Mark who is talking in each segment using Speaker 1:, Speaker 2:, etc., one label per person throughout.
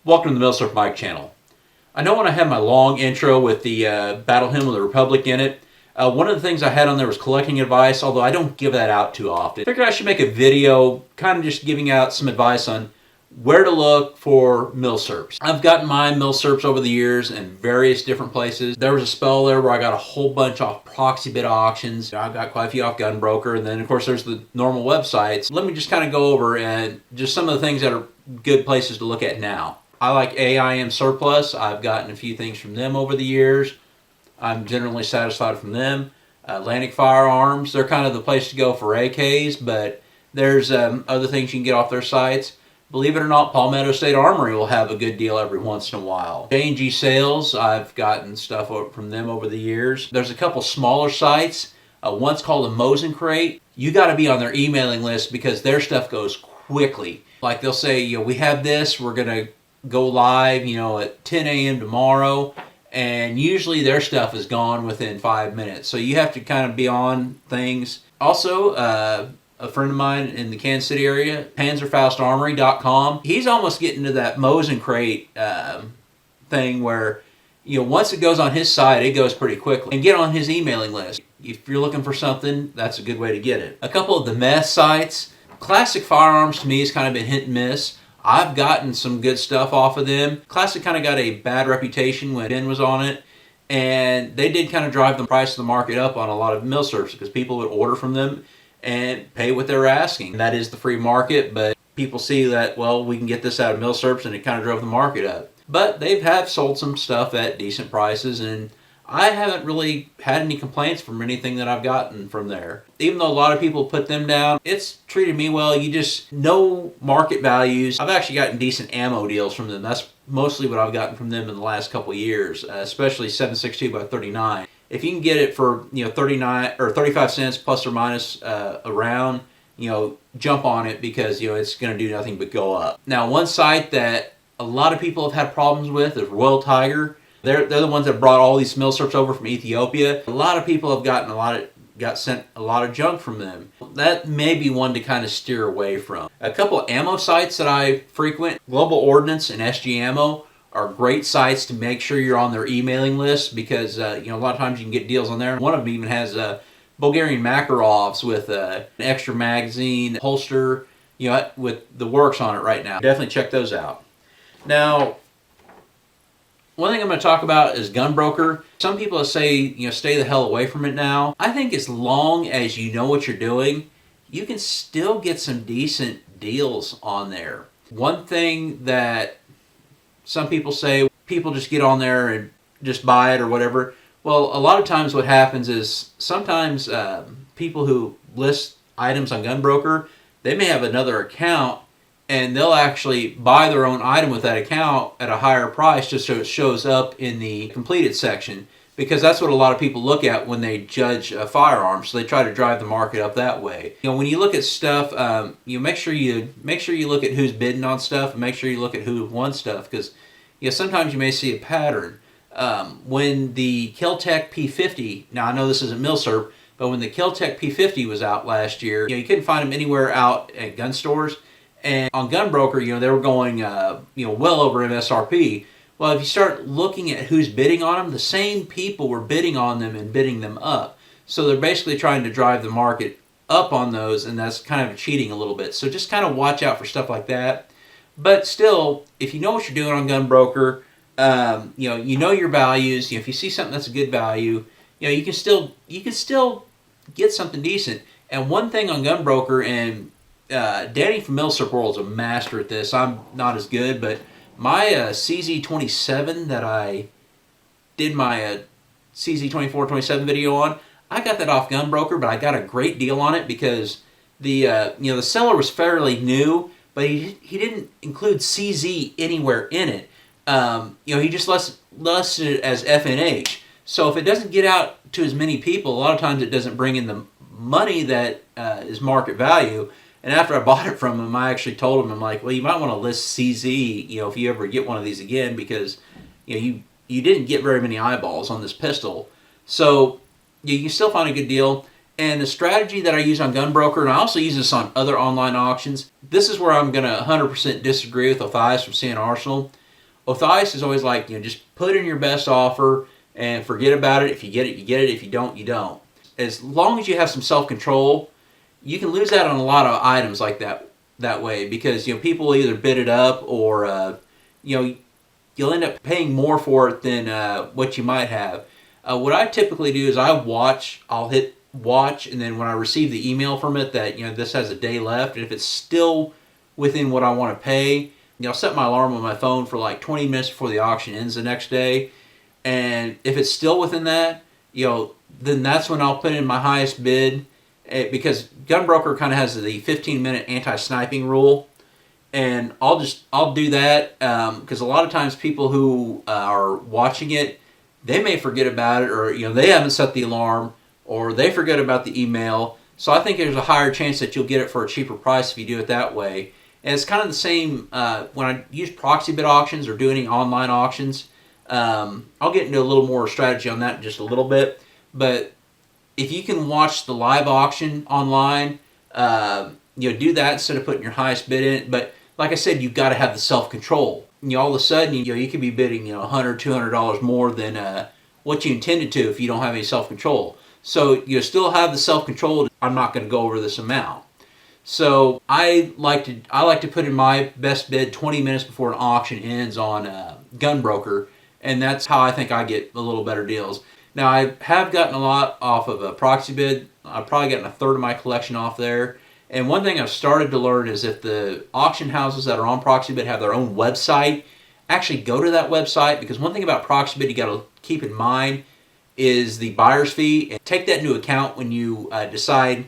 Speaker 1: Welcome to the Milsurp Mike channel. I know when I had my long intro with the Battle Hymn of the Republic in it, one of the things I had on there was collecting advice, although I don't give that out too often. I figured I should make a video kind of just giving out some advice on where to look for Milsurps. I've gotten my Milsurps over the years in various different places. There was a spell there where I got a whole bunch off proxy bid auctions. I've got quite a few off Gunbroker, and then of course there's the normal websites. Let me just kind of go over and just some of the things that are good places to look at now. I like AIM Surplus. I've gotten a few things from them over the years. I'm generally satisfied from them. Atlantic Firearms, they're kind of the place to go for AKs, but there's other things you can get off their sites. Believe it or not, Palmetto State Armory will have a good deal every once in a while. J&G Sales, I've gotten stuff from them over the years. There's a couple smaller sites. One's called a Mosin Crate. You got to be on their emailing list because their stuff goes quickly. Like they'll say, we have this, we're going to go live, at 10 a.m. tomorrow, and usually their stuff is gone within 5 minutes. So you have to kind of be on things. Also, a friend of mine in the Kansas City area, PanzerfaustArmory.com, he's almost getting to that Mosin Crate thing where, once it goes on his site, it goes pretty quickly. And get on his emailing list. If you're looking for something, that's a good way to get it. A couple of the mess sites. Classic Firearms to me has kind of been hit and miss. I've gotten some good stuff off of them. Classic kind of got a bad reputation when Ben was on it, and they did kind of drive the price of the market up on a lot of Milsurps because people would order from them and pay what they're asking. That is the free market, but people see that, well, we can get this out of Milsurps, and it kind of drove the market up. But they have sold some stuff at decent prices, and I haven't really had any complaints from anything that I've gotten from there. Even though a lot of people put them down, it's treated me well. You just know market values. I've actually gotten decent ammo deals from them. That's mostly what I've gotten from them in the last couple of years, especially 7.62 by 39. If you can get it for 39 or 35 cents plus or minus a round, jump on it because it's going to do nothing but go up. Now, one site that a lot of people have had problems with is Royal Tiger. They're the ones that brought all these Milsurps over from Ethiopia. A lot of people have got sent a lot of junk from them. That may be one to kind of steer away from. A couple of ammo sites that I frequent, Global Ordnance and SG Ammo, are great sites to make sure you're on their emailing list because a lot of times you can get deals on there. One of them even has Bulgarian Makarovs with an extra magazine, holster, with the works on it right now. Definitely check those out. Now, one thing I'm going to talk about is Gunbroker. Some people say, stay the hell away from it now. I think as long as you know what you're doing, you can still get some decent deals on there. One thing that some people say, people just get on there and just buy it or whatever. Well, a lot of times what happens is sometimes people who list items on Gunbroker, they may have another account and they'll actually buy their own item with that account at a higher price just so it shows up in the completed section, because that's what a lot of people look at when they judge firearms. So they try to drive the market up that way. When you look at stuff, make sure you look at who's bidding on stuff and make sure you look at who won stuff, because sometimes you may see a pattern. When the Kel-Tec P50, now I know this isn't Milsurp, but when the Kel-Tec P50 was out last year, you couldn't find them anywhere out at gun stores. And on Gunbroker, they were going, well over MSRP. Well, if you start looking at who's bidding on them, the same people were bidding on them and bidding them up. So they're basically trying to drive the market up on those, and that's kind of cheating a little bit. So just kind of watch out for stuff like that. But still, if you know what you're doing on Gunbroker, you know your values. If you see something that's a good value, you can still get something decent. And one thing on Gunbroker, and Danny from Milsurp World is a master at this. I'm not as good, but my CZ27 that I did my CZ24-27 video on, I got that off Gunbroker, but I got a great deal on it because the seller was fairly new, but he didn't include CZ anywhere in it. He just listed it as FNH. So if it doesn't get out to as many people, a lot of times it doesn't bring in the money that is market value. And after I bought it from him, I actually told him, I'm like, well, you might want to list CZ, if you ever get one of these again, because, you didn't get very many eyeballs on this pistol. So you can still find a good deal. And the strategy that I use on Gunbroker, and I also use this on other online auctions, this is where I'm going to 100% disagree with Othais from CN Arsenal. With ice, is always like, just put in your best offer and forget about it. If you get it, you get it. If you don't, you don't. As long as you have some self-control, you can lose out on a lot of items like that way, because people will either bid it up, or you'll end up paying more for it than what you might have. What I typically do is I'll hit watch, and then when I receive the email from it that this has a day left, and if it's still within what I want to pay, I'll set my alarm on my phone for like 20 minutes before the auction ends the next day, and if it's still within that, then that's when I'll put in my highest bid, because Gunbroker kind of has the 15-minute anti-sniping rule, and I'll do that because a lot of times people who are watching it, they may forget about it, or they haven't set the alarm, or they forget about the email. So I think there's a higher chance that you'll get it for a cheaper price if you do it that way. And it's kind of the same when I use proxy bid auctions or do any online auctions. I'll get into a little more strategy on that in just a little bit. But if you can watch the live auction online, do that instead of putting your highest bid in. But like I said, you've got to have the self-control. All of a sudden, you could be bidding $100, $200 more than what you intended to if you don't have any self-control. So you still have the self-control. I'm not going to go over this amount. So I like to put in my best bid 20 minutes before an auction ends on Gunbroker, and that's how I think I get a little better deals. Now, I have gotten a lot off of a proxy bid. I've probably gotten a third of my collection off there. And one thing I've started to learn is if the auction houses that are on proxy bid have their own website, actually go to that website, because one thing about proxy bid you got to keep in mind is the buyer's fee, and take that into account when you decide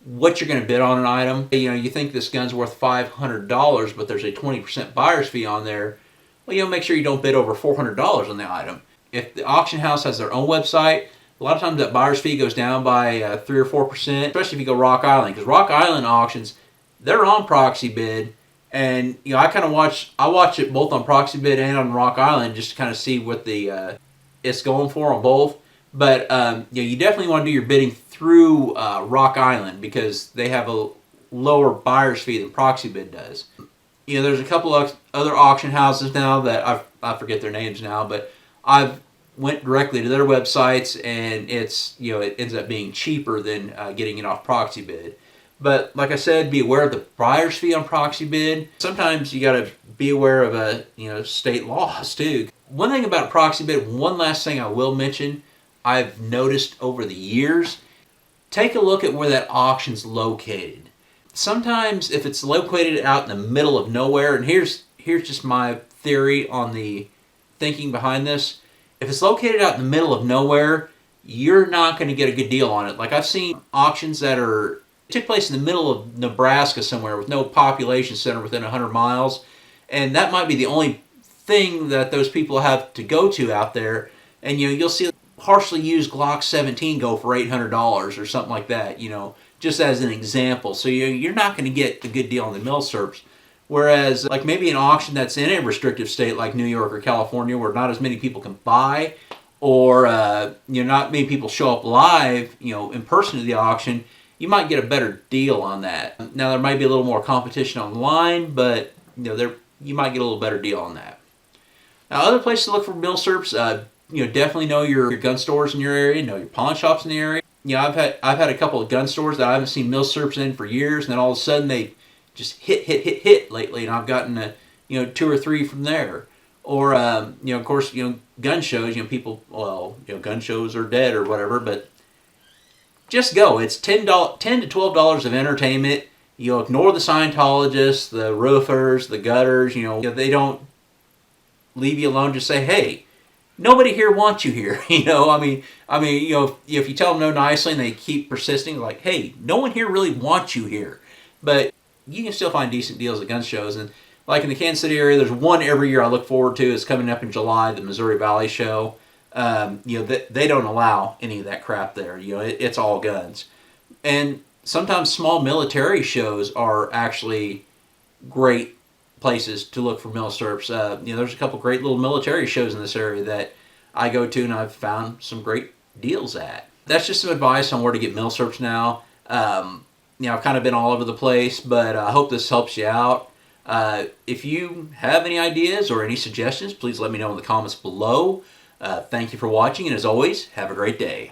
Speaker 1: what you're going to bid on an item. You think this gun's worth $500, but there's a 20% buyer's fee on there. Well, make sure you don't bid over $400 on the item. If the auction house has their own website, a lot of times that buyer's fee goes down by 3 or 4%, especially if you go Rock Island, because Rock Island auctions, they're on proxy bid, and I watch it both on proxy bid and on Rock Island just to kind of see what the it's going for on both. But you definitely want to do your bidding through Rock Island, because they have a lower buyer's fee than proxy bid does. There's a couple of other auction houses now that I forget their names now, but I've went directly to their websites, and it's it ends up being cheaper than getting it off proxy bid. But like I said, be aware of the buyer's fee on proxy bid. Sometimes you got to be aware of state laws too. One thing about proxy bid, one last thing I will mention, I've noticed over the years, take a look at where that auction's located. Sometimes if it's located out in the middle of nowhere, and here's just my theory on the thinking behind this. If it's located out in the middle of nowhere, you're not going to get a good deal on it. Like I've seen auctions that took place in the middle of Nebraska somewhere with no population center within 100 miles, and that might be the only thing that those people have to go to out there, and you'll see partially used Glock 17 go for $800 or something like that, just as an example. So you're not going to get a good deal on the Milsurps. Whereas, like maybe an auction that's in a restrictive state like New York or California, where not as many people can buy, or not many people show up live, in person to the auction, you might get a better deal on that. Now there might be a little more competition online, but you might get a little better deal on that. Now, other places to look for Milsurps, definitely know your gun stores in your area, know your pawn shops in the area. I've had a couple of gun stores that I haven't seen Milsurps in for years, and then all of a sudden they just hit lately, and I've gotten 2 or 3 from there. Or of course, gun shows, people, gun shows are dead or whatever, but just go. It's $10 to $12 of entertainment. Ignore the Scientologists, the roofers, the gutters. They don't leave you alone. Just say, hey, nobody here wants you here. If you tell them no nicely and they keep persisting, like, hey, no one here really wants you here. But you can still find decent deals at gun shows. And like in the Kansas City area, there's one every year I look forward to. It's coming up in July, the Missouri Valley Show. They don't allow any of that crap there. It's all guns. And sometimes small military shows are actually great places to look for Milsurps. There's a couple great little military shows in this area that I go to, and I've found some great deals at. That's just some advice on where to get Milsurps now. I've kind of been all over the place, but I hope this helps you out. If you have any ideas or any suggestions, please let me know in the comments below. Thank you for watching, and as always, have a great day.